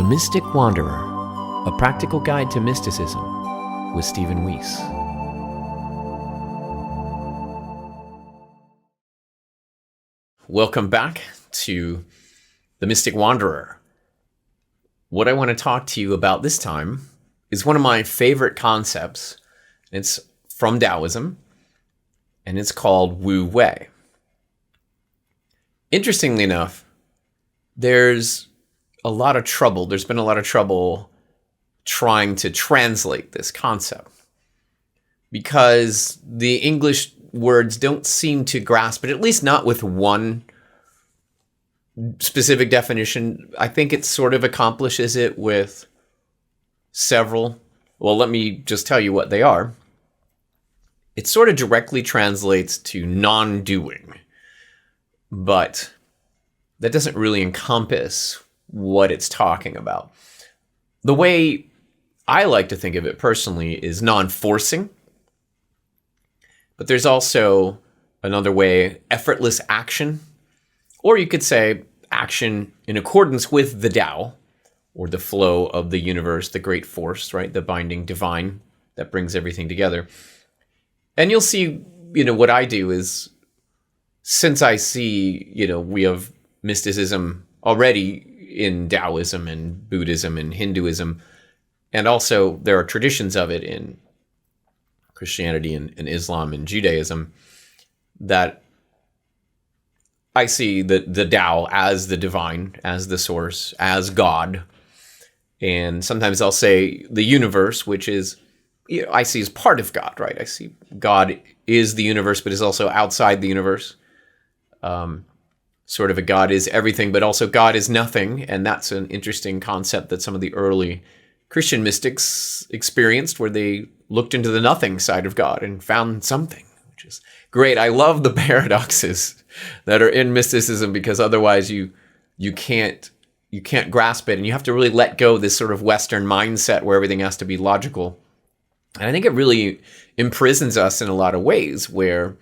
The Mystic Wanderer, a practical guide to mysticism with Stephen Weiss. Welcome back to The Mystic Wanderer. What I want to talk to you about this time is one of my favorite concepts. It's from Taoism, and it's called Wu Wei. Interestingly enough, there's been a lot of trouble trying to translate this concept because the English words don't seem to grasp it, at least not with one specific definition. I think it sort of accomplishes it with several. Well, let me just tell you what they are. It sort of directly translates to non-doing, but that doesn't really encompass what it's talking about. The way I like to think of it personally is non-forcing, but there's also another way, effortless action, or you could say action in accordance with the Tao, or the flow of the universe, the great force, right? The binding divine that brings everything together. And you'll see, what I do is, since I see, we have mysticism already in Taoism and Buddhism and Hinduism, and also there are traditions of it in Christianity and Islam and Judaism, that I see the Tao as the divine, as the source, as God. And sometimes I'll say the universe, which is, I see as part of God, right? I see God is the universe, but is also outside the universe. Sort of a God is everything, but also God is nothing. And that's an interesting concept that some of the early Christian mystics experienced, where they looked into the nothing side of God and found something, which is great. I love the paradoxes that are in mysticism, because otherwise you can't grasp it, and you have to really let go of this sort of Western mindset where everything has to be logical. And I think it really imprisons us in a lot of ways, where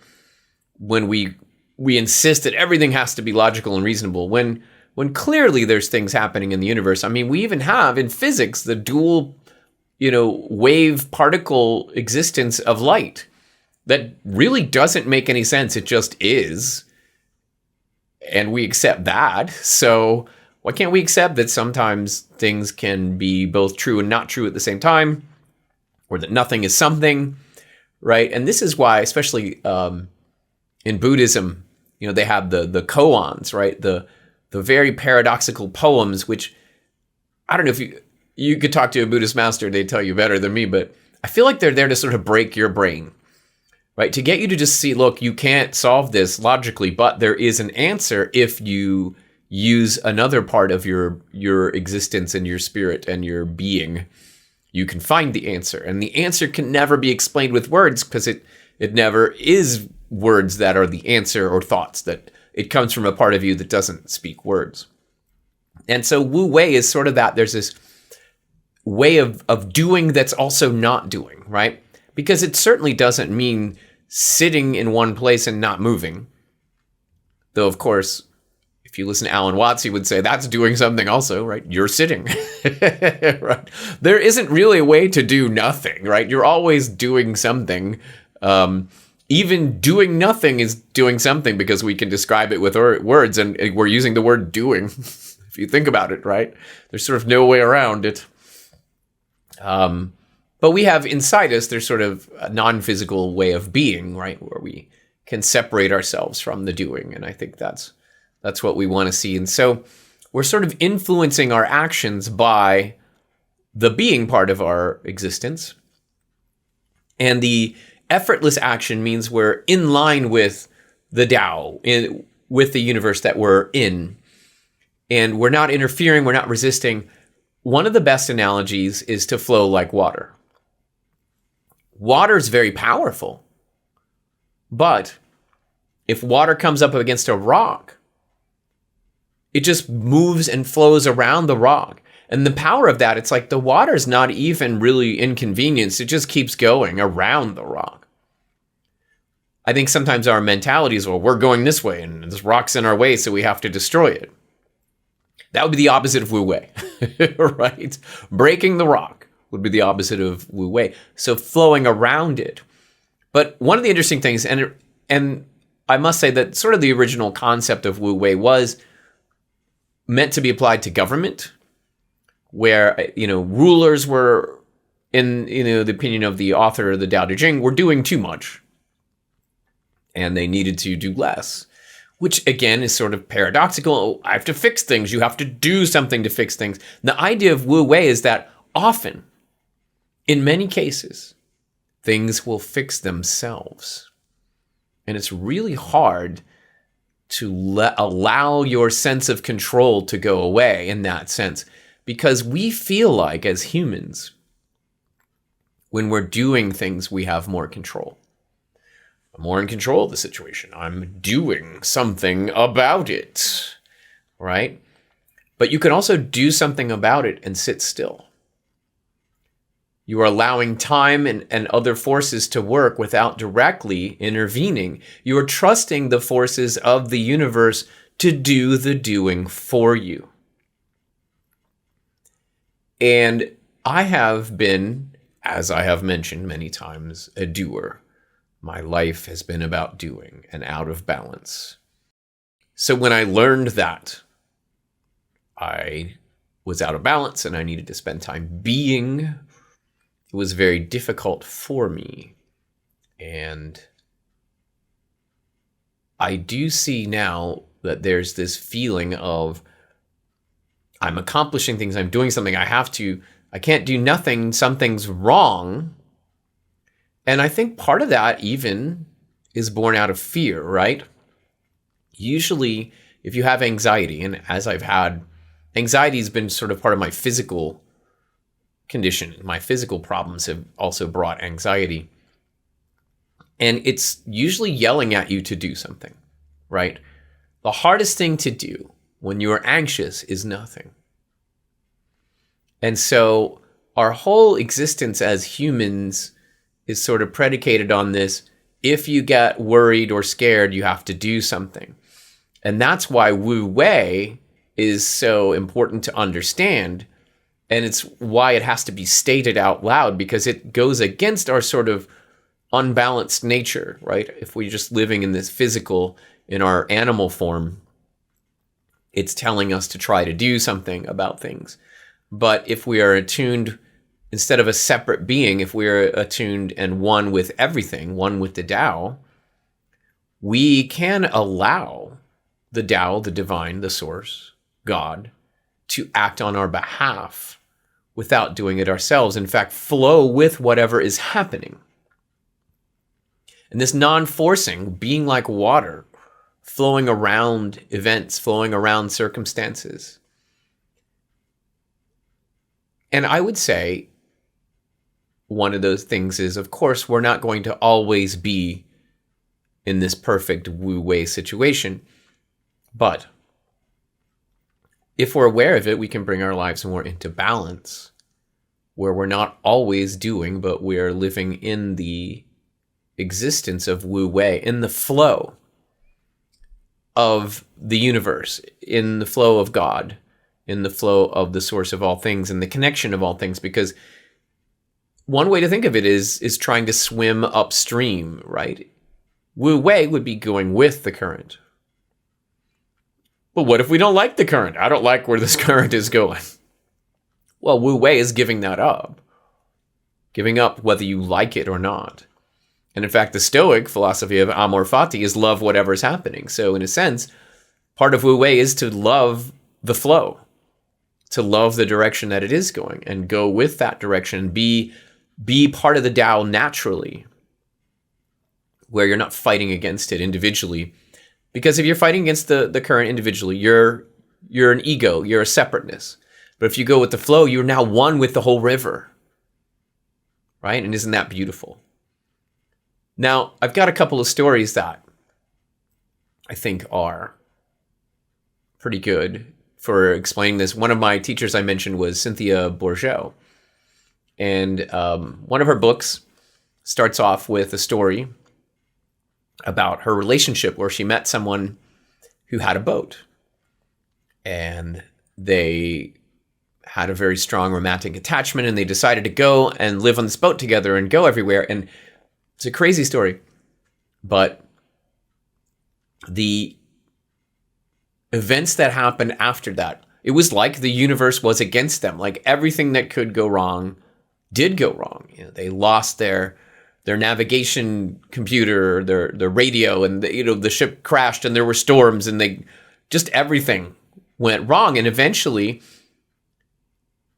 when we insist that everything has to be logical and reasonable, when clearly there's things happening in the universe. I mean, we even have in physics the dual, wave particle existence of light that really doesn't make any sense. It just is. And we accept that. So why can't we accept that sometimes things can be both true and not true at the same time, or that nothing is something, right? And this is why, especially in Buddhism, they have the koans, right? The very paradoxical poems, which I don't know if you could talk to a Buddhist master, they'd tell you better than me, but I feel like they're there to sort of break your brain, right? To get you to just see, look, you can't solve this logically, but there is an answer if you use another part of your existence and your spirit and your being. You can find the answer, and the answer can never be explained with words, because it never is words that are the answer, or thoughts, that it comes from a part of you that doesn't speak words. And so Wu Wei is sort of that. There's this way of doing that's also not doing, right? Because it certainly doesn't mean sitting in one place and not moving. Though, of course, if you listen to Alan Watts, he would say that's doing something also, right? You're sitting, right? There isn't really a way to do nothing, right? You're always doing something. Even doing nothing is doing something, because we can describe it with words, and we're using the word doing, if you think about it, right? There's sort of no way around it. But we have inside us, there's sort of a non-physical way of being, right? Where we can separate ourselves from the doing. And I think that's what we want to see. And so we're sort of influencing our actions by the being part of our existence. And the effortless action means we're in line with the Tao, with the universe that we're in. And we're not interfering, we're not resisting. One of the best analogies is to flow like water. Water is very powerful. But if water comes up against a rock, it just moves and flows around the rock. And the power of that, it's like the water's not even really inconvenienced. It just keeps going around the rock. I think sometimes our mentality is, well, we're going this way and this rock's in our way, so we have to destroy it. That would be the opposite of Wu Wei, right? Breaking the rock would be the opposite of Wu Wei. So flowing around it. But one of the interesting things, and I must say that sort of the original concept of Wu Wei was meant to be applied to government, where, rulers were, in, the opinion of the author of the Tao Te Ching, were doing too much. And they needed to do less, which again is sort of paradoxical. Oh, I have to fix things. You have to do something to fix things. The idea of Wu Wei is that often, in many cases, things will fix themselves. And it's really hard to allow your sense of control to go away in that sense, because we feel like as humans, when we're doing things, we have more control. I'm more in control of the situation. I'm doing something about it, right? But you can also do something about it and sit still. You are allowing time and other forces to work without directly intervening. You are trusting the forces of the universe to do the doing for you. And I have been, as I have mentioned many times, a doer. My life has been about doing and out of balance. So when I learned that I was out of balance and I needed to spend time being, it was very difficult for me. And I do see now that there's this feeling of I'm accomplishing things, I'm doing something, I can't do nothing, something's wrong. And I think part of that even is born out of fear, right? Usually, if you have anxiety, and as I've had, anxiety has been sort of part of my physical condition. My physical problems have also brought anxiety. And it's usually yelling at you to do something, right? The hardest thing to do when you are anxious is nothing. And so our whole existence as humans is sort of predicated on this. If you get worried or scared, you have to do something. And that's why Wu Wei is so important to understand. And it's why it has to be stated out loud, because it goes against our sort of unbalanced nature, right? If we're just living in this physical, in our animal form, it's telling us to try to do something about things. But if we are attuned, instead of a separate being, if we're attuned and one with everything, one with the Tao, we can allow the Tao, the divine, the source, God, to act on our behalf without doing it ourselves. In fact, flow with whatever is happening. And this non-forcing, being like water, flowing around events, flowing around circumstances. And I would say one of those things is, of course, we're not going to always be in this perfect Wu Wei situation. But if we're aware of it, we can bring our lives more into balance, where we're not always doing, but we're living in the existence of Wu Wei, in the flow of the universe, in the flow of God, in the flow of the source of all things, and the connection of all things. Because one way to think of it is trying to swim upstream, right? Wu Wei would be going with the current. But what if we don't like the current? I don't like where this current is going. Well, Wu Wei is giving that up. Giving up whether you like it or not. And in fact, the Stoic philosophy of amor fati is love whatever's happening. So in a sense, part of Wu Wei is to love the flow, to love the direction that it is going and go with that direction, be part of the Tao naturally, where you're not fighting against it individually. Because if you're fighting against the current individually, you're an ego, you're a separateness. But if you go with the flow, you're now one with the whole river, right? And isn't that beautiful? Now, I've got a couple of stories that I think are pretty good for explaining this. One of my teachers I mentioned was Cynthia Bourgeau. And one of her books starts off with a story about her relationship where she met someone who had a boat. And they had a very strong romantic attachment, and they decided to go and live on this boat together and go everywhere. And it's a crazy story, but the events that happened after that, it was like the universe was against them. Like everything that could go wrong did go wrong. You know, they lost their navigation computer, their radio, and the ship crashed, and there were storms, and just everything went wrong. And eventually,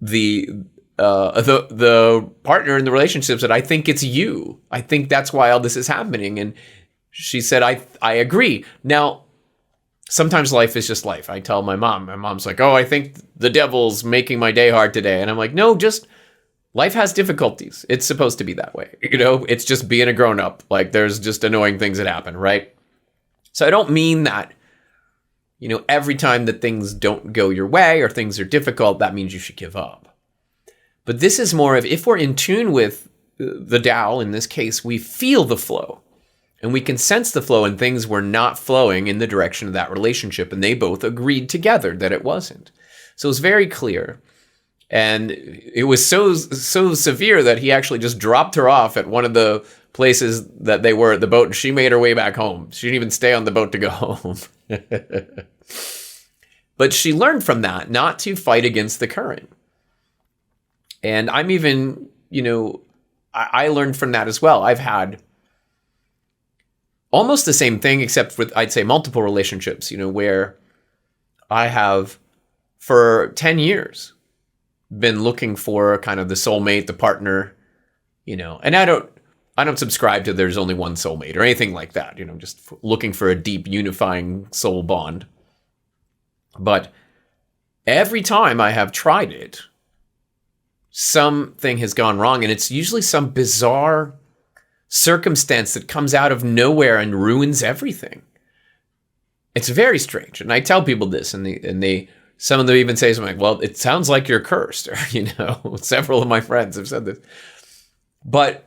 the partner in the relationship said, "I think it's you. I think that's why all this is happening." And she said, "I agree." Now, sometimes life is just life. I tell my mom's like, "Oh, I think the devil's making my day hard today," and I'm like, "No, just." Life has difficulties. It's supposed to be that way. It's just being a grown up. Like there's just annoying things that happen, right? So I don't mean that, every time that things don't go your way or things are difficult, that means you should give up. But this is more of, if we're in tune with the Tao, in this case, we feel the flow and we can sense the flow, and things were not flowing in the direction of that relationship. And they both agreed together that it wasn't. So it's very clear. And it was so severe that he actually just dropped her off at one of the places that they were at the boat, and she made her way back home. She didn't even stay on the boat to go home. But she learned from that not to fight against the current. And I'm even, I learned from that as well. I've had almost the same thing, except with, I'd say, multiple relationships, where I have, for 10 years, been looking for kind of the soulmate, the partner, and I don't subscribe to there's only one soulmate or anything like that, just looking for a deep unifying soul bond. But every time I have tried it, something has gone wrong, and it's usually some bizarre circumstance that comes out of nowhere and ruins everything. It's very strange. And I tell people this, and they some of them even say something like, "Well, it sounds like you're cursed," or, several of my friends have said this. But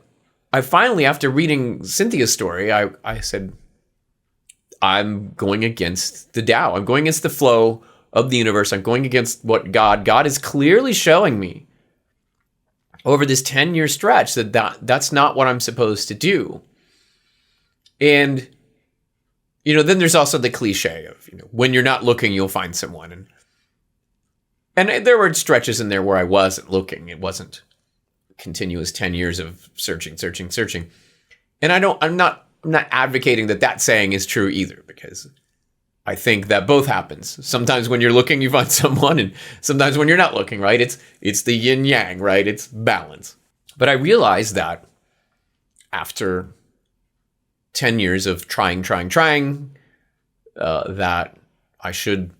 I finally, after reading Cynthia's story, I said, I'm going against the Tao. I'm going against the flow of the universe. I'm going against what God is clearly showing me over this 10-year stretch that's not what I'm supposed to do. And, then there's also the cliche of, when you're not looking, you'll find someone. And there were stretches in there where I wasn't looking. It wasn't continuous 10 years of searching. And I'm not advocating that saying is true either, because I think that both happens. Sometimes when you're looking, you find someone, and sometimes when you're not looking, right? It's the yin yang, right? It's balance. But I realized that after 10 years of trying, that I should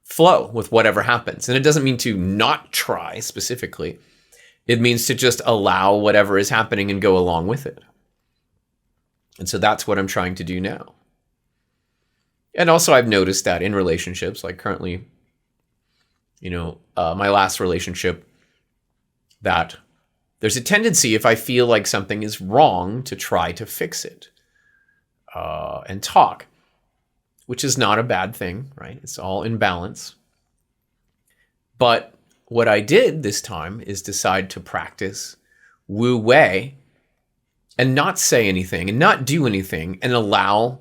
flow with whatever happens. And it doesn't mean to not try specifically. It means to just allow whatever is happening and go along with it. And so that's what I'm trying to do now. And also I've noticed that in relationships, like currently, my last relationship, that there's a tendency, if I feel like something is wrong, to try to fix it and talk, which is not a bad thing, right? It's all in balance. But what I did this time is decide to practice Wu Wei and not say anything and not do anything and allow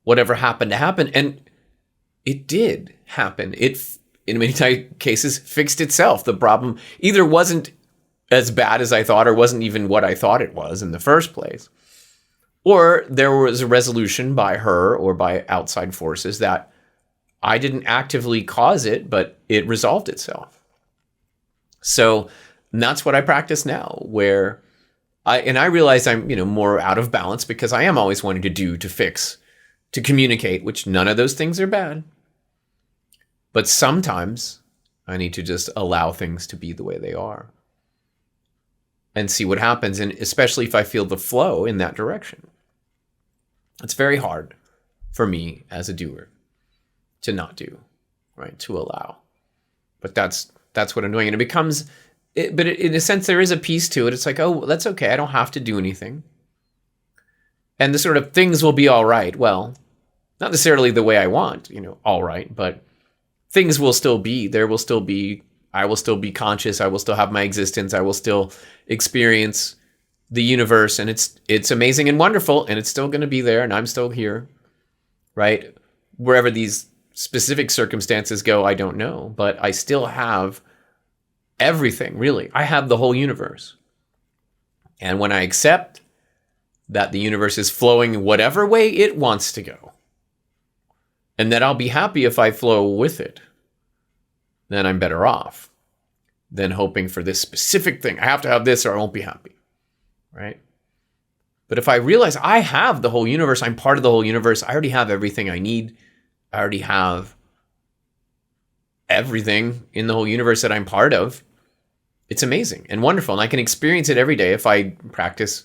whatever happened to happen. And it did happen. It, in many cases, fixed itself. The problem either wasn't as bad as I thought, or wasn't even what I thought it was in the first place. Or there was a resolution by her or by outside forces that I didn't actively cause it, but it resolved itself. So that's what I practice now, where I realize I'm, more out of balance because I am always wanting to do, to fix, to communicate, which none of those things are bad. But sometimes I need to just allow things to be the way they are and see what happens, and especially if I feel the flow in that direction. It's very hard for me as a doer to not do, right? To allow. But that's what I'm doing. And it becomes, but in a sense, there is a piece to it. It's like, oh, that's okay. I don't have to do anything. And the sort of things will be all right. Well, not necessarily the way I want, all right, but things will still be. There will still be, I will still be conscious. I will still have my existence. I will still experience the universe, and it's amazing and wonderful, and it's still going to be there, and I'm still here, right? Wherever these specific circumstances go, I don't know, but I still have everything, really. I have the whole universe. And when I accept that the universe is flowing whatever way it wants to go, and that I'll be happy if I flow with it, then I'm better off than hoping for this specific thing. I have to have this or I won't be happy, right? But if I realize I have the whole universe, I'm part of the whole universe, I already have everything I need, I already have everything in the whole universe that I'm part of, it's amazing and wonderful. And I can experience it every day if I practice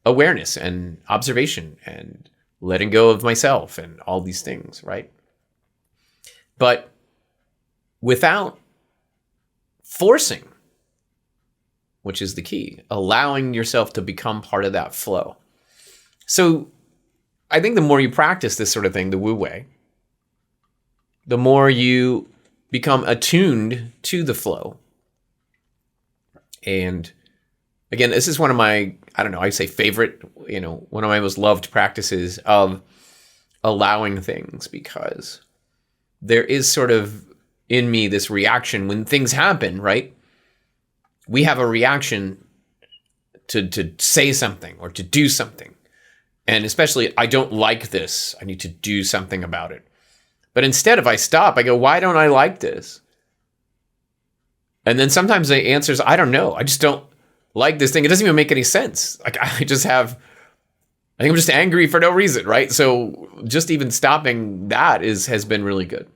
awareness and observation and letting go of myself and all these things, right? But without forcing, which is the key, allowing yourself to become part of that flow. So I think the more you practice this sort of thing, the Wu Wei, the more you become attuned to the flow. And again, this is one of my, I don't know, I say favorite, one of my most loved practices of allowing things, because there is sort of in me this reaction when things happen, right? We have a reaction to say something or to do something. And especially, I don't like this. I need to do something about it. But instead, if I stop, I go, why don't I like this? And then sometimes the answer is, I don't know. I just don't like this thing. It doesn't even make any sense. Like I think I'm just angry for no reason, right? So just even stopping that has been really good.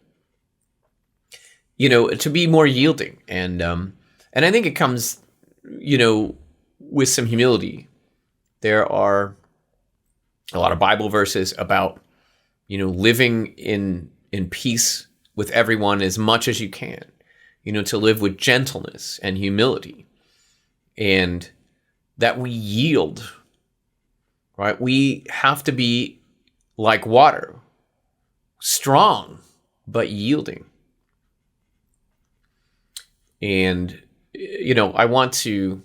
To be more yielding. And I think it comes, with some humility. There are a lot of Bible verses about, living in peace with everyone as much as you can, to live with gentleness and humility, and that we yield, right? We have to be like water, strong, but yielding. And, I want to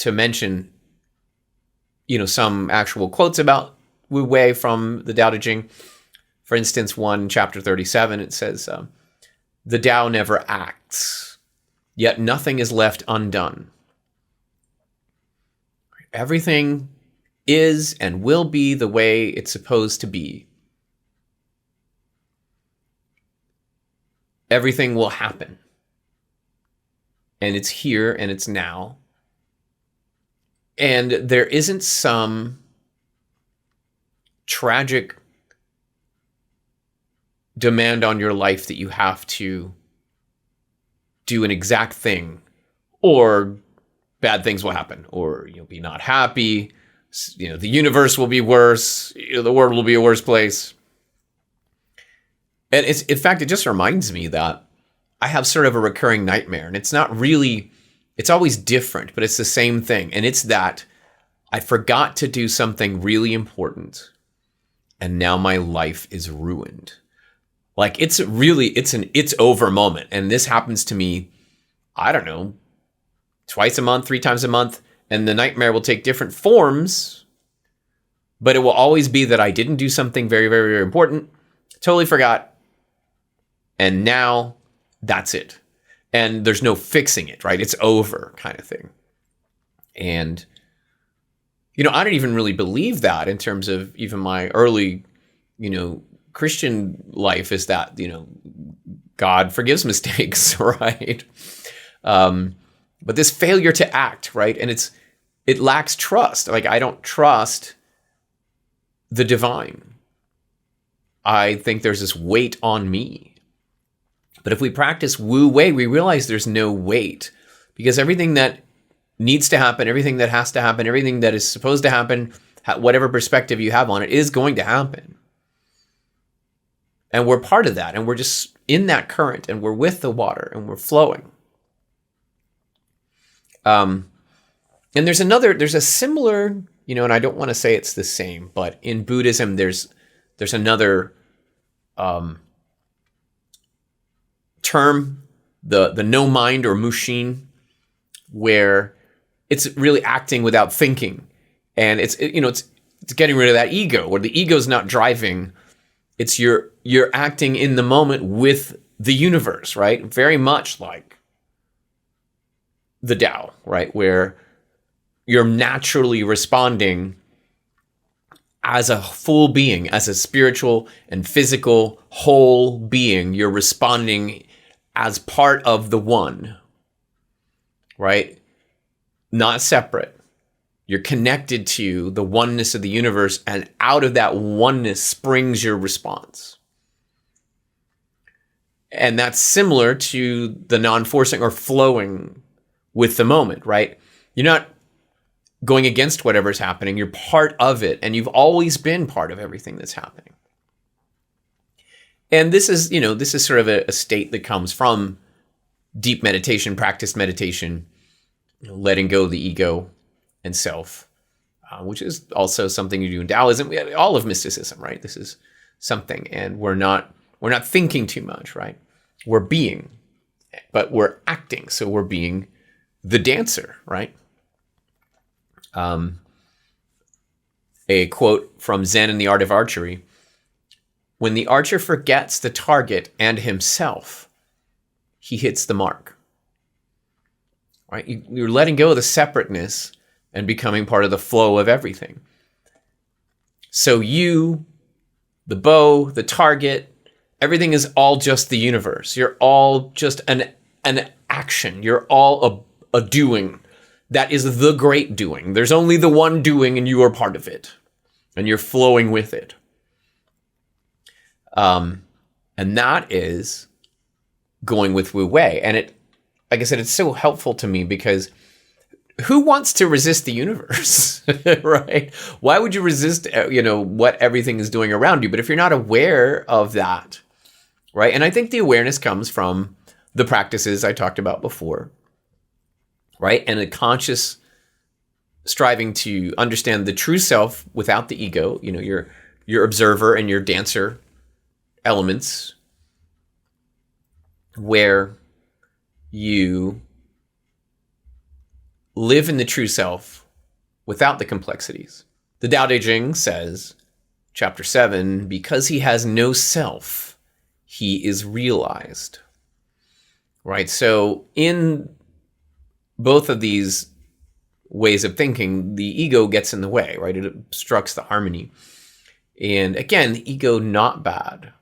mention, some actual quotes about Wu Wei from the Tao Te Ching. For instance, chapter 37, it says, the Tao never acts, yet nothing is left undone. Everything is and will be the way it's supposed to be. Everything will happen. And it's here and it's now. And there isn't some tragic demand on your life that you have to do an exact thing, or bad things will happen, or you'll be not happy. The universe will be worse. The world will be a worse place. And in fact, it just reminds me that I have sort of a recurring nightmare, and it's not really, it's always different, but it's the same thing. And it's that I forgot to do something really important, and now my life is ruined. Like it's over moment. And this happens to me, I don't know, twice a month, 3 times a month. And the nightmare will take different forms, but it will always be that I didn't do something very, very, very important, totally forgot. And now that's it. And there's no fixing it, right? It's over kind of thing. And, I don't even really believe that in terms of even my early, Christian life, is that, God forgives mistakes, right? But this failure to act, right? And it lacks trust. Like I don't trust the divine. I think there's this weight on me. But if we practice Wu Wei, we realize there's no weight, because everything that needs to happen, everything that has to happen, everything that is supposed to happen, whatever perspective you have on it, is going to happen. And we're part of that, and we're just in that current, and we're with the water, and we're flowing. And there's a similar, and I don't want to say it's the same, but in Buddhism, there's another term, the no mind or mushin, where it's really acting without thinking. And it's getting rid of that ego, where the ego is not driving. It's you're acting in the moment with the universe, right? Very much like the Tao, right? Where you're naturally responding as a full being, as a spiritual and physical whole being. You're responding as part of the one, right? Not separate. You're connected to the oneness of the universe, and out of that oneness springs your response. And that's similar to the non-forcing or flowing with the moment, right? You're not going against whatever's happening. You're part of it, and you've always been part of everything that's happening. And this is sort of a state that comes from deep meditation, practiced meditation, letting go of the ego and self, which is also something you do in Taoism, all of mysticism, right? This is something, and we're not thinking too much, right? We're being, but we're acting, so we're being the dancer, right? A quote from Zen in the Art of Archery: when the archer forgets the target and himself, he hits the mark. Right? You're letting go of the separateness and becoming part of the flow of everything. So you, the bow, the target, everything is all just the universe. You're all just an action. You're all a doing. That is the great doing. There's only the one doing, and you are part of it. And you're flowing with it. And that is going with Wu Wei. And it, like I said, it's so helpful to me because who wants to resist the universe, right? Why would you resist, what everything is doing around you? But if you're not aware of that, right? And I think the awareness comes from the practices I talked about before, right? And a conscious striving to understand the true self without the ego, your observer and your dancer elements, where you live in the true self without the complexities. The Tao Te Ching says, chapter 7, because he has no self, he is realized. Right? So in both of these ways of thinking, the ego gets in the way, right? It obstructs the harmony. And again, the ego, not bad,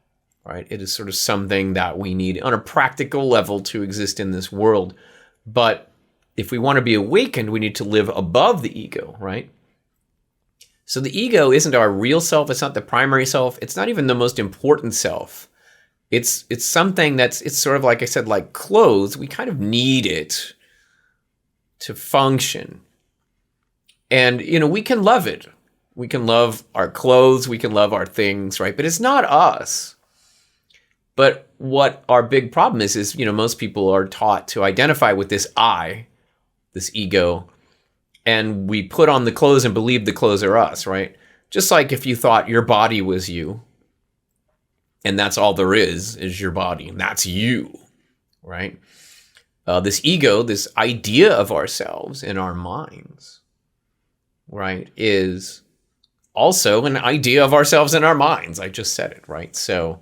right? It is sort of something that we need on a practical level to exist in this world. But if we want to be awakened, we need to live above the ego, right? So the ego isn't our real self. It's not the primary self. It's not even the most important self. It's something it's sort of like I said, like clothes. We kind of need it to function. And, we can love it. We can love our clothes. We can love our things, right? But it's not us. But what our big problem is, most people are taught to identify with this I, this ego, and we put on the clothes and believe the clothes are us, right? Just like if you thought your body was you, and that's all there is your body, and that's you, right? This ego, this idea of ourselves in our minds, right, is also an idea of ourselves in our minds. I just said it, right? So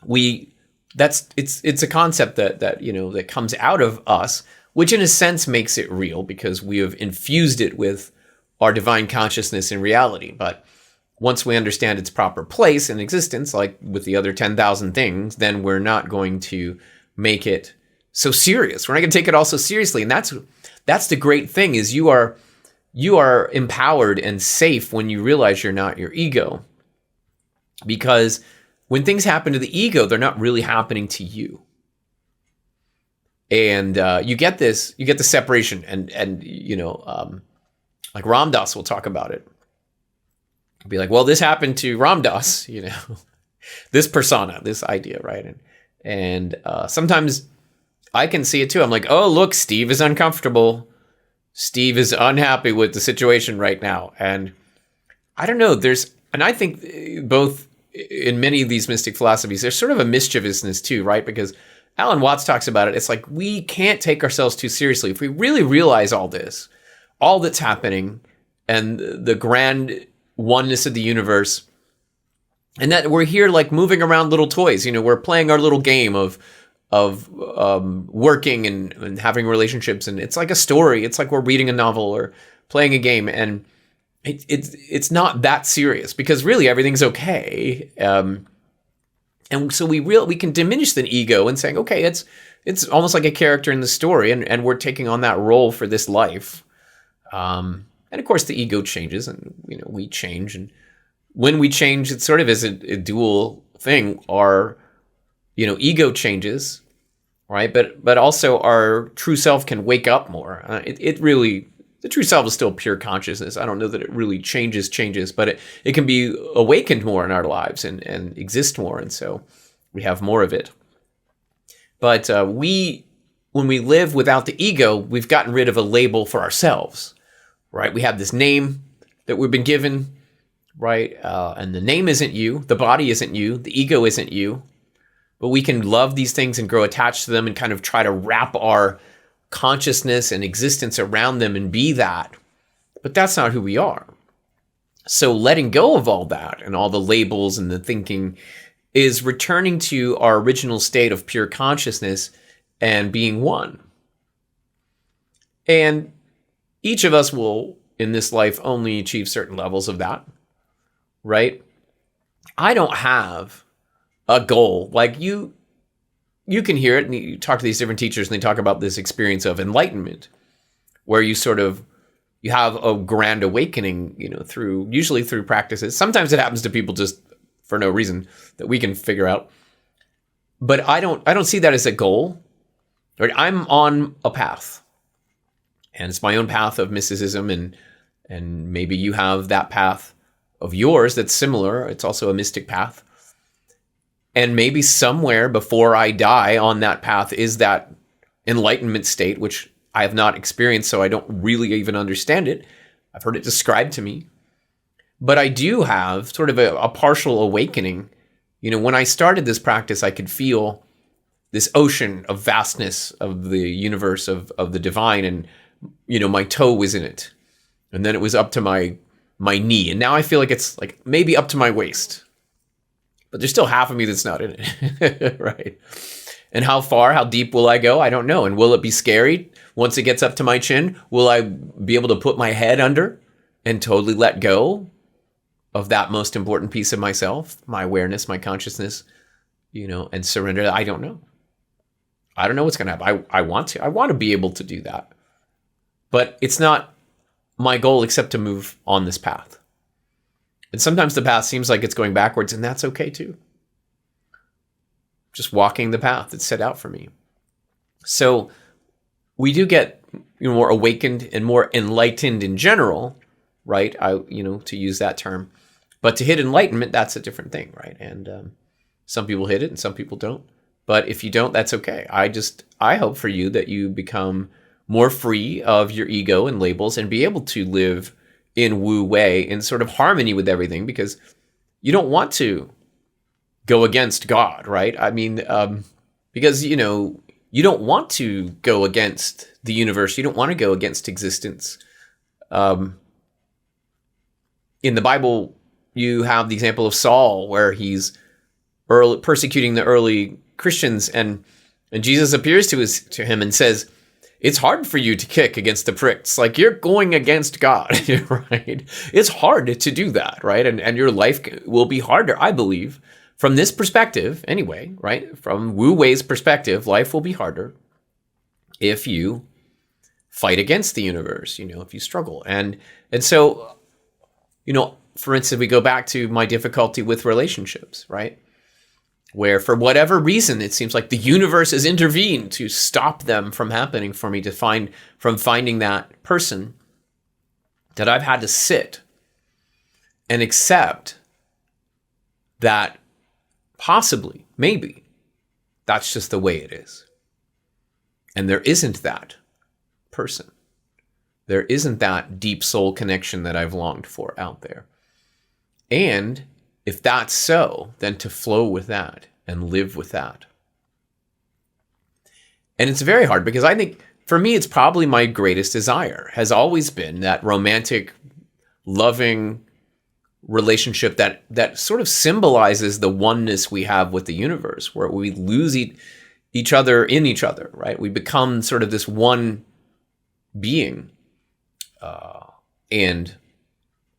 it's a concept that comes out of us, which in a sense makes it real because we have infused it with our divine consciousness in reality. But once we understand its proper place in existence, like with the other 10,000 things, then we're not going to make it so serious. We're not going to take it all so seriously. And that's the great thing is you are empowered and safe when you realize you're not your ego. Because when things happen to the ego, they're not really happening to you. And you get the separation and like Ram Dass will talk about it. Be like, well, this happened to Ram Dass, this persona, this idea, right? And sometimes I can see it too. I'm like, oh, look, Steve is uncomfortable. Steve is unhappy with the situation right now. And I don't know, and I think both in many of these mystic philosophies, there's sort of a mischievousness too, right? Because Alan Watts talks about it. It's like we can't take ourselves too seriously. If we really realize all this, all that's happening, and the grand oneness of the universe, and that we're here like moving around little toys, we're playing our little game of working and having relationships, and it's like a story. It's like we're reading a novel or playing a game, and it's not that serious because really everything's okay. And so we can diminish the ego and saying, okay, it's almost like a character in the story, and we're taking on that role for this life. And of course, the ego changes, and we change, and when we change, it sort of is a dual thing. Our ego changes, right? But also our true self can wake up more. The true self is still pure consciousness. I don't know that it really changes, but it can be awakened more in our lives and exist more. And so we have more of it. But when we live without the ego, we've gotten rid of a label for ourselves, right? We have this name that we've been given, right? And the name isn't you. The body isn't you. The ego isn't you. But we can love these things and grow attached to them and kind of try to wrap our consciousness and existence around them and be that. But that's not who we are. So letting go of all that and all the labels and the thinking is returning to our original state of pure consciousness and being one. And each of us will, in this life, only achieve certain levels of that, right? I don't have a goal. Like you can hear it, and you talk to these different teachers, and they talk about this experience of enlightenment, where you have a grand awakening, usually through practices. Sometimes it happens to people just for no reason that we can figure out. But I don't see that as a goal. Right? I'm on a path, and it's my own path of mysticism, and maybe you have that path of yours that's similar. It's also a mystic path. And maybe somewhere before I die on that path is that enlightenment state, which I have not experienced, so I don't really even understand it. I've heard it described to me. But I do have sort of a partial awakening. When I started this practice, I could feel this ocean of vastness of the universe, of the divine, and, my toe was in it. And then it was up to my knee. And now I feel like it's like maybe up to my waist. But there's still half of me that's not in it, right? And how deep will I go? I don't know. And will it be scary once it gets up to my chin? Will I be able to put my head under and totally let go of that most important piece of myself, my awareness, my consciousness, and surrender? I don't know. I don't know what's going to happen. I want to be able to do that. But it's not my goal except to move on this path. And sometimes the path seems like it's going backwards, and that's okay too. Just walking the path that's set out for me. So we do get more awakened and more enlightened in general, right? To use that term. But to hit enlightenment, that's a different thing, right? And some people hit it and some people don't. But if you don't, that's okay. I hope for you that you become more free of your ego and labels and be able to live in Wu Wei, in sort of harmony with everything, because you don't want to go against God, right? I mean, because, you don't want to go against the universe. You don't want to go against existence. In the Bible, you have the example of Saul, where he's persecuting the early Christians, and Jesus appears to him and says, it's hard for you to kick against the pricks. Like, you're going against God, right? It's hard to do that, right? And your life will be harder, I believe. From this perspective, anyway, right? From Wu Wei's perspective, life will be harder if you fight against the universe, if you struggle. And so, for instance, we go back to my difficulty with relationships, right? Where for whatever reason, it seems like the universe has intervened to stop them from happening for me, from finding that person, that I've had to sit and accept that possibly, maybe, that's just the way it is. And there isn't that person. There isn't that deep soul connection that I've longed for out there. And if that's so, then to flow with that and live with that. And it's very hard because I think for me, it's probably my greatest desire has always been that romantic, loving relationship that sort of symbolizes the oneness we have with the universe, where we lose each other in each other, right? We become sort of this one being. And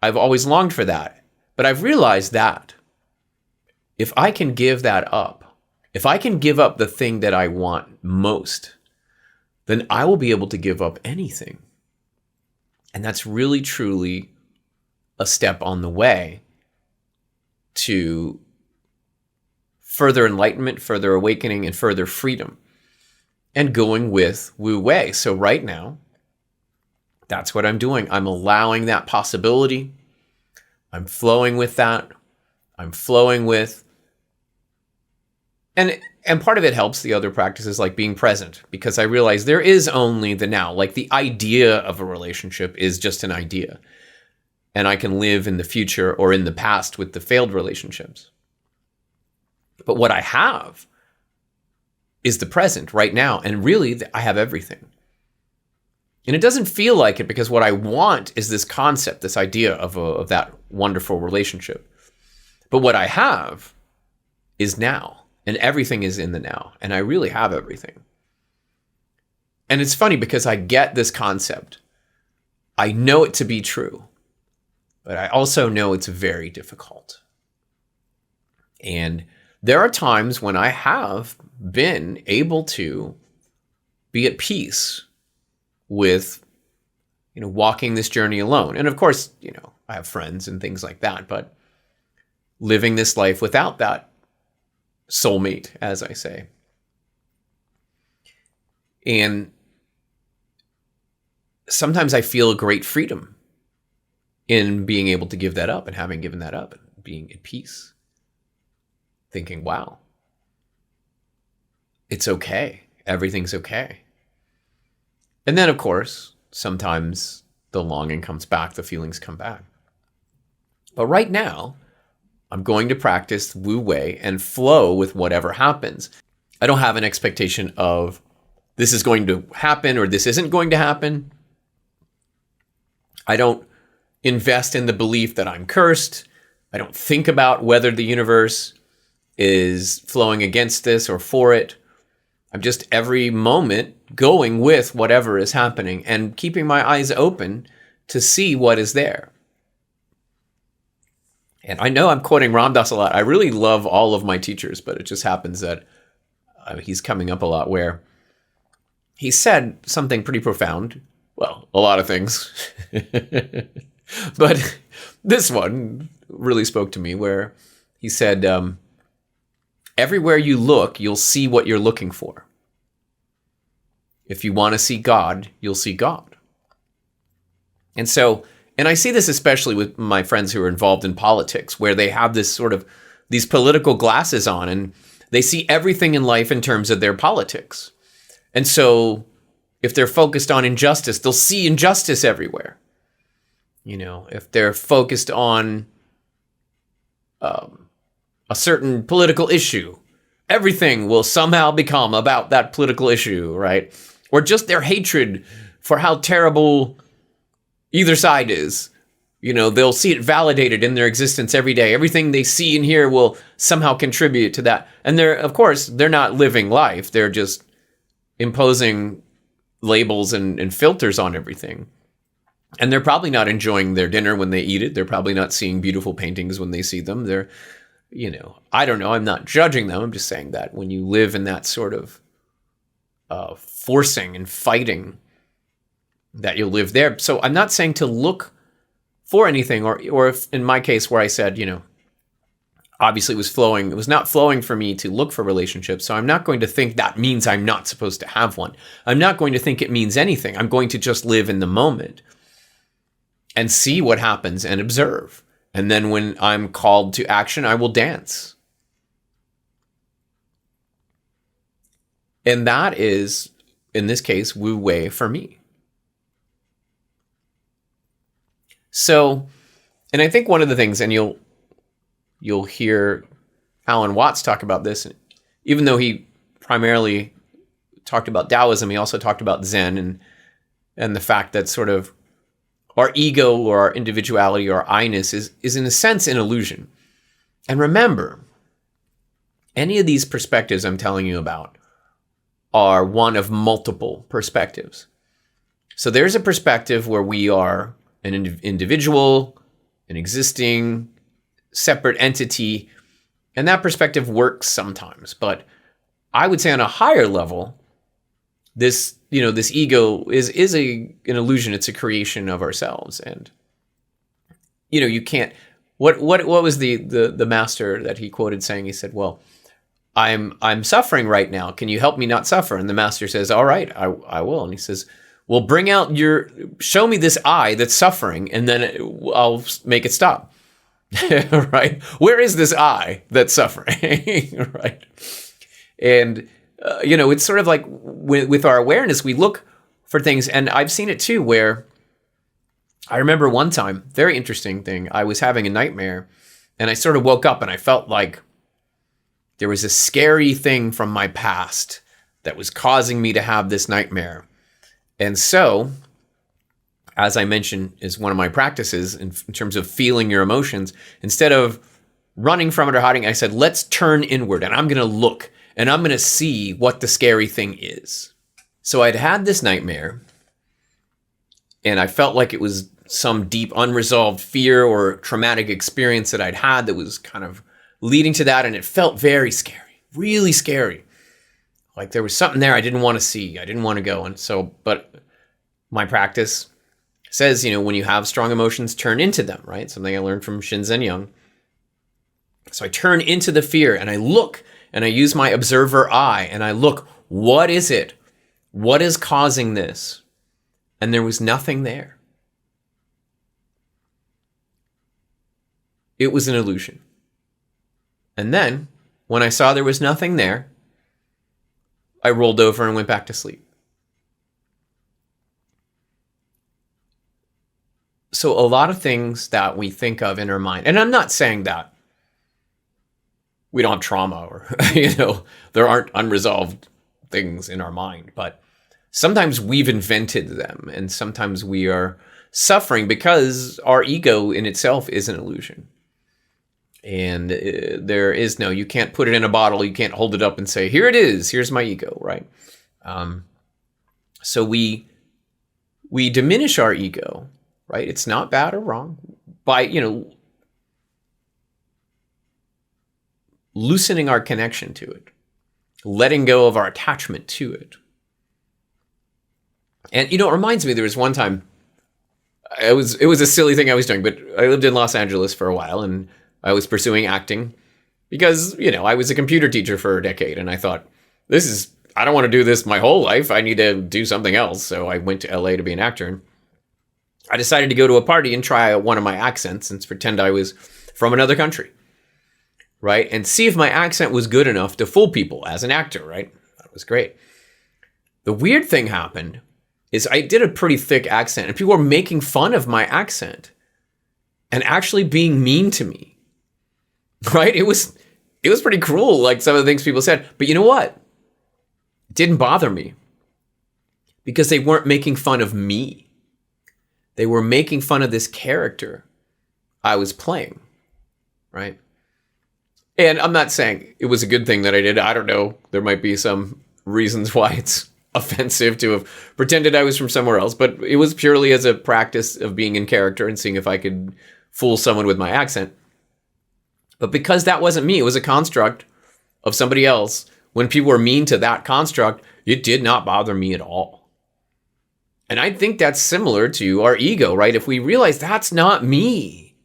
I've always longed for that. But I've realized that if I can give that up, if I can give up the thing that I want most, then I will be able to give up anything. And that's really, truly a step on the way to further enlightenment, further awakening, and further freedom. And going with Wu Wei. So right now, that's what I'm doing. I'm allowing that possibility. I'm flowing with that. I'm flowing with, and part of it helps the other practices like being present, because I realize there is only the now. Like the idea of a relationship is just an idea. And I can live in the future or in the past with the failed relationships. But what I have is the present right now. And really, I have everything. And it doesn't feel like it because what I want is this concept, this idea of that wonderful relationship. But what I have is now, and everything is in the now, and I really have everything. And it's funny because I get this concept. I know it to be true, but I also know it's very difficult. And there are times when I have been able to be at peace with, walking this journey alone. And of course, I have friends and things like that, but living this life without that soulmate, as I say. And sometimes I feel a great freedom in being able to give that up and having given that up and being at peace. Thinking, wow, it's okay. Everything's okay. And then, of course, sometimes the longing comes back, the feelings come back. But right now, I'm going to practice Wu Wei and flow with whatever happens. I don't have an expectation of this is going to happen or this isn't going to happen. I don't invest in the belief that I'm cursed. I don't think about whether the universe is flowing against this or for it. I'm just every moment going with whatever is happening and keeping my eyes open to see what is there. And I know I'm quoting Ram Dass a lot. I really love all of my teachers, but it just happens that he's coming up a lot where he said something pretty profound. Well, a lot of things. But this one really spoke to me where he said, everywhere you look, you'll see what you're looking for. If you want to see God, you'll see God. And I see this especially with my friends who are involved in politics, where they have this sort of these political glasses on and they see everything in life in terms of their politics. And so if they're focused on injustice, they'll see injustice everywhere. If they're focused on a certain political issue, everything will somehow become about that political issue, right? Or just their hatred for how terrible either side is. They'll see it validated in their existence every day. Everything they see and hear will somehow contribute to that. And they're not living life. They're just imposing labels and filters on everything. And they're probably not enjoying their dinner when they eat it. They're probably not seeing beautiful paintings when they see them. They're, I don't know. I'm not judging them. I'm just saying that when you live in that sort of forcing and fighting, that you'll live there. So I'm not saying to look for anything, or if in my case where I said, obviously it was not flowing for me to look for relationships. So I'm not going to think that means I'm not supposed to have one. I'm not going to think it means anything. I'm going to just live in the moment and see what happens and observe. And then when I'm called to action, I will dance. And that is, in this case, Wu Wei for me. So, and I think one of the things, and you'll you'll hear Alan Watts talk about this. Even though he primarily talked about Taoism, he also talked about Zen and the fact that sort of our ego or our individuality or our I-ness is in a sense an illusion. And remember, any of these perspectives I'm telling you about are one of multiple perspectives. So there's a perspective where we are an individual, an existing, separate entity, and that perspective works sometimes. But I would say on a higher level, this ego is an illusion. It's a creation of ourselves, and you can't. What was the master that he quoted saying? He said, "Well, I'm suffering right now. Can you help me not suffer?" And the master says, "All right, I will." And he says, "Well, show me this I that's suffering, and then I'll make it stop." Right? Where is this I that's suffering? Right? And it's sort of like with our awareness, we look for things, and I've seen it too, where I remember one time, very interesting thing, I was having a nightmare, and I sort of woke up and I felt like there was a scary thing from my past that was causing me to have this nightmare. And so, as I mentioned, is one of my practices in terms of feeling your emotions, instead of running from it or hiding, I said, let's turn inward, and I'm going to look, and I'm going to see what the scary thing is. So I'd had this nightmare, and I felt like it was some deep unresolved fear or traumatic experience that I'd had that was kind of leading to that, and it felt very scary, really scary. Like there was something there I didn't want to see, I didn't want to go. And so, but my practice says, when you have strong emotions, turn into them, right? Something I learned from Shinzen Young. So I turn into the fear, and I look, and I use my observer eye, and I look, what is it? What is causing this? And there was nothing there. It was an illusion. And then, when I saw there was nothing there, I rolled over and went back to sleep. So a lot of things that we think of in our mind, and I'm not saying that we don't have trauma or, there aren't unresolved things in our mind, but sometimes we've invented them, and sometimes we are suffering because our ego in itself is an illusion. And you can't put it in a bottle, you can't hold it up and say, here it is, here's my ego, right? So we diminish our ego, right? It's not bad or wrong, by, loosening our connection to it, letting go of our attachment to it. And, it reminds me, there was one time, it was a silly thing I was doing, but I lived in Los Angeles for a while, and I was pursuing acting because, I was a computer teacher for a decade, and I thought, I don't want to do this my whole life. I need to do something else. So I went to LA to be an actor, and I decided to go to a party and try one of my accents and pretend I was from another country, right? And see if my accent was good enough to fool people as an actor, right? That was great. The weird thing happened is I did a pretty thick accent, and people were making fun of my accent and actually being mean to me. Right? It was pretty cruel, like some of the things people said. But you know what? It didn't bother me because they weren't making fun of me. They were making fun of this character I was playing, right? And I'm not saying it was a good thing that I did. I don't know. There might be some reasons why it's offensive to have pretended I was from somewhere else, but it was purely as a practice of being in character and seeing if I could fool someone with my accent. But because that wasn't me, it was a construct of somebody else. When people were mean to that construct, it did not bother me at all. And I think that's similar to our ego, right? If we realize that's not me,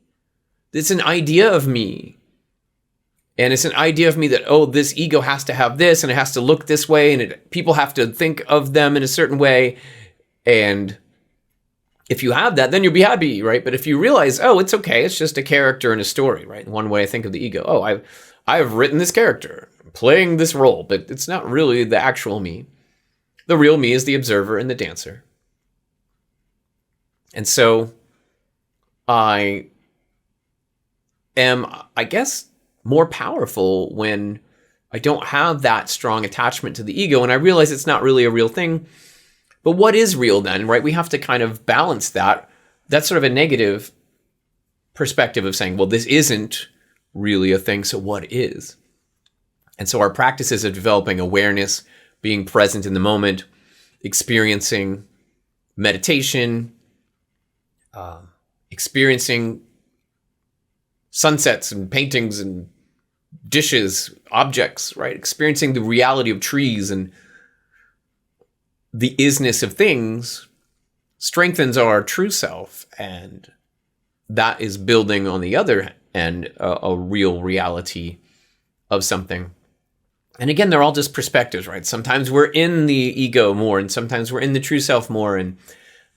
it's an idea of me. And it's an idea of me that, this ego has to have this, and it has to look this way, and people have to think of them in a certain way. And if you have that, then you'll be happy, right? But if you realize, it's okay, it's just a character in a story, right? One way I think of the ego, I have written this character, playing this role, but it's not really the actual me. The real me is the observer and the dancer. And so I am, I guess, more powerful when I don't have that strong attachment to the ego and I realize it's not really a real thing. But what is real then, right? We have to kind of balance that. That's sort of a negative perspective of saying, well, this isn't really a thing, so what is? And so our practices of developing awareness, being present in the moment, experiencing meditation, experiencing sunsets and paintings and dishes, objects, right? Experiencing the reality of trees and the isness of things strengthens our true self, and that is building on the other end a real reality of something. And again, they're all just perspectives, right? Sometimes we're in the ego more, and sometimes we're in the true self more.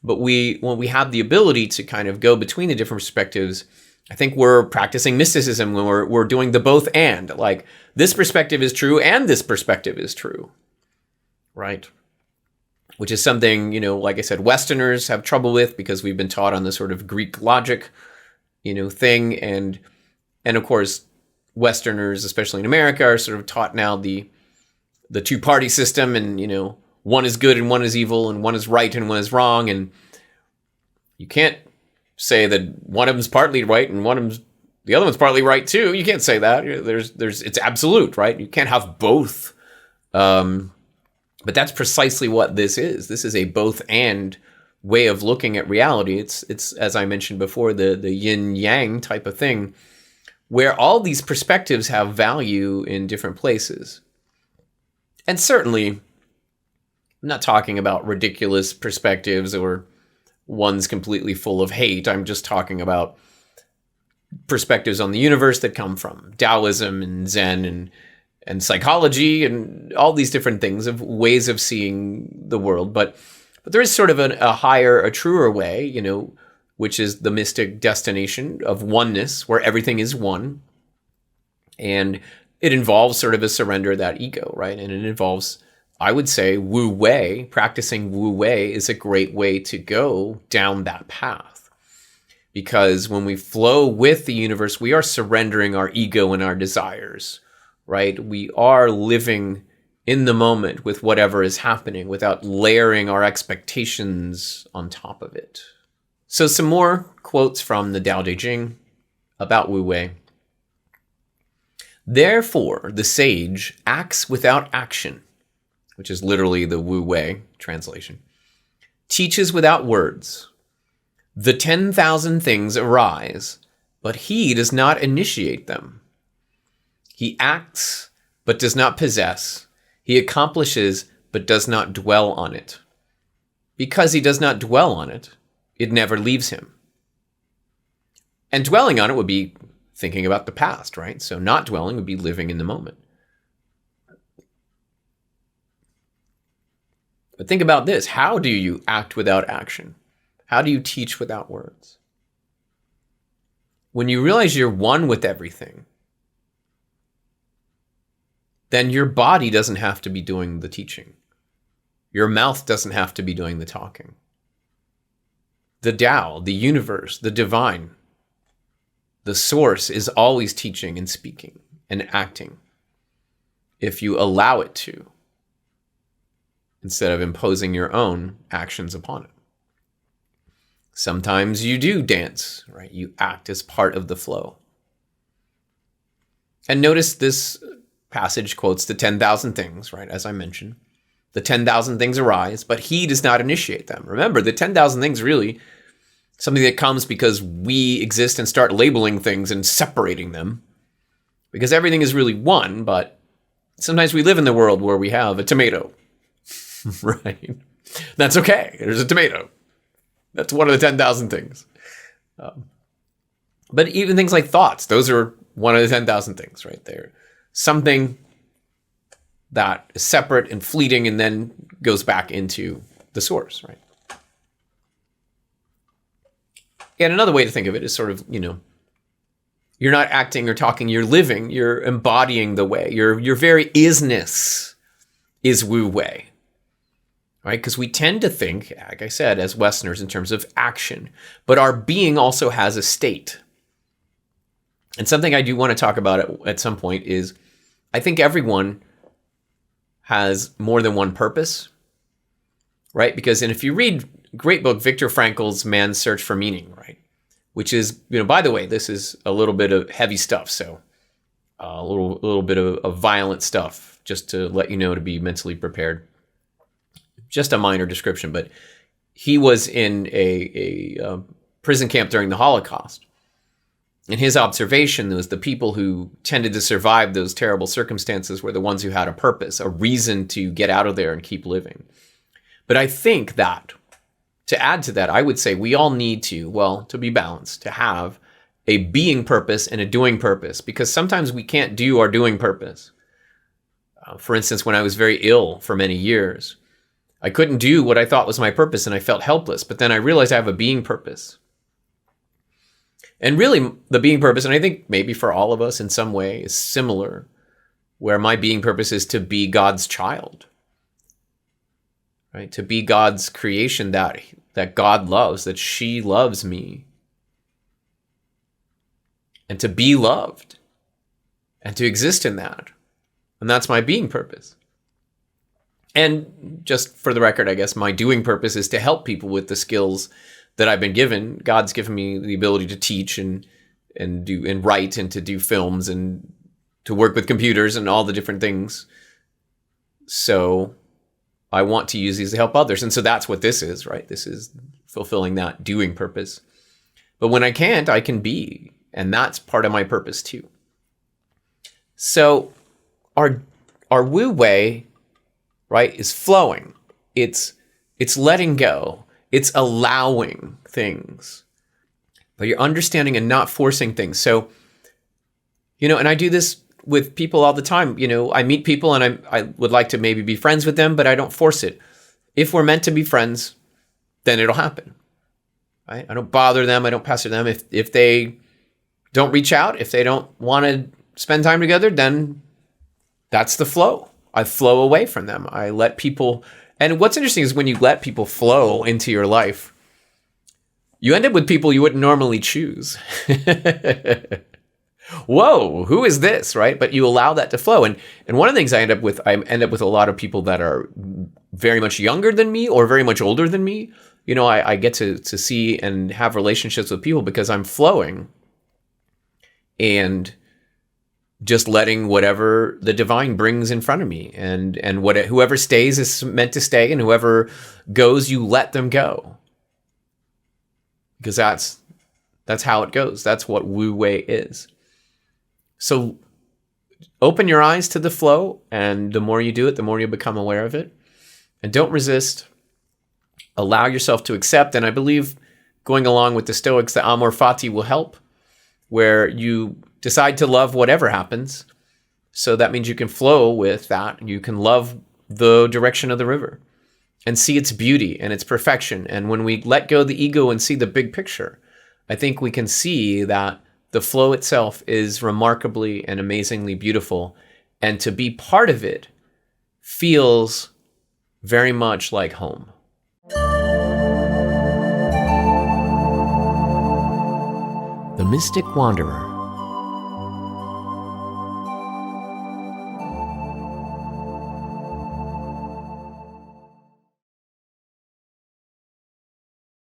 But when we have the ability to kind of go between the different perspectives, I think we're practicing mysticism when we're doing the both and. Like, this perspective is true and this perspective is true, right? Which is something, like I said, Westerners have trouble with because we've been taught on the sort of Greek logic, thing. And of course, Westerners, especially in America, are sort of taught now the two-party system, and, one is good and one is evil, and one is right and one is wrong. And you can't say that one of them's partly right and the other one's partly right too. You can't say that. It's absolute, right? You can't have both. But that's precisely what this is. This is a both and way of looking at reality. It's as I mentioned before, the yin yang type of thing, where all these perspectives have value in different places. And certainly, I'm not talking about ridiculous perspectives or one's completely full of hate. I'm just talking about perspectives on the universe that come from Taoism and Zen and psychology and all these different things of ways of seeing the world. But there is sort of a higher, a truer way, which is the mystic destination of oneness, where everything is one. And it involves sort of a surrender of that ego, right? And it involves, I would say, Wu Wei. Practicing Wu Wei is a great way to go down that path. Because when we flow with the universe, we are surrendering our ego and our desires, right? We are living in the moment with whatever is happening without layering our expectations on top of it. So some more quotes from the Tao Te Ching about Wu Wei. Therefore, the sage acts without action, which is literally the Wu Wei translation, teaches without words. The 10,000 things arise, but he does not initiate them. He acts, but does not possess. He accomplishes, but does not dwell on it. Because he does not dwell on it, it never leaves him. And dwelling on it would be thinking about the past, right? So not dwelling would be living in the moment. But think about this. How do you act without action? How do you teach without words? When you realize you're one with everything, then your body doesn't have to be doing the teaching. Your mouth doesn't have to be doing the talking. The Tao, the universe, the divine, the source is always teaching and speaking and acting if you allow it to, instead of imposing your own actions upon it. Sometimes you do dance, right? You act as part of the flow. And notice this passage quotes the 10,000 things, right? As I mentioned, the 10,000 things arise, but he does not initiate them. Remember, the 10,000 things really something that comes because we exist and start labeling things and separating them, because everything is really one. But sometimes we live in the world where we have a tomato, right? That's okay. There's a tomato. That's one of the 10,000 things. But even things like thoughts, those are one of the 10,000 things, right there. Something that is separate and fleeting and then goes back into the source, right? And another way to think of it is sort of, you're not acting or talking, you're living, you're embodying the way. Your very isness is Wu Wei, right? Because we tend to think, like I said, as Westerners in terms of action, but our being also has a state. And something I do want to talk about at some point is I think everyone has more than one purpose, right? Because, and if you read great book, Viktor Frankl's Man's Search for Meaning, right? Which is, by the way, this is a little bit of heavy stuff. So a little bit of violent stuff, just to let you know, to be mentally prepared. Just a minor description, but he was in a prison camp during the Holocaust. And his observation was the people who tended to survive those terrible circumstances were the ones who had a purpose, a reason to get out of there and keep living. But I think that, to add to that, I would say we all need to be balanced, to have a being purpose and a doing purpose, because sometimes we can't do our doing purpose. For instance, when I was very ill for many years, I couldn't do what I thought was my purpose and I felt helpless. But then I realized I have a being purpose. And really, the being purpose, and I think maybe for all of us in some way, is similar, where my being purpose is to be God's child, right? To be God's creation that God loves, that she loves me, and to be loved, and to exist in that. And that's my being purpose. And just for the record, I guess my doing purpose is to help people with the skills that I've been given. God's given me the ability to teach and write and to do films and to work with computers and all the different things. So I want to use these to help others. And so that's what this is, right? This is fulfilling that doing purpose. But when I can't, I can be. And that's part of my purpose too. So our Wu Wei, right, is flowing. It's letting go. It's allowing things, but you're understanding and not forcing things. So, and I do this with people all the time. I meet people and I would like to maybe be friends with them, but I don't force it. If we're meant to be friends, then it'll happen, right? I don't bother them. I don't pester them. If they don't reach out, if they don't want to spend time together, then that's the flow. I flow away from them. I let people. And what's interesting is when you let people flow into your life, you end up with people you wouldn't normally choose. Whoa, who is this, right? But you allow that to flow. And one of the things I end up with a lot of people that are very much younger than me or very much older than me. I get to see and have relationships with people because I'm flowing and just letting whatever the divine brings in front of me, and whoever stays is meant to stay, and whoever goes, you let them go, because that's how it goes. That's what Wu Wei is. So open your eyes to the flow, and the more you do it, the more you become aware of it, and don't resist. Allow yourself to accept, and I believe going along with the Stoics, the amor fati will help, where you decide to love whatever happens. So that means you can flow with that. You can love the direction of the river and see its beauty and its perfection. And when we let go of the ego and see the big picture, I think we can see that the flow itself is remarkably and amazingly beautiful. And to be part of it feels very much like home. The Mystic Wanderer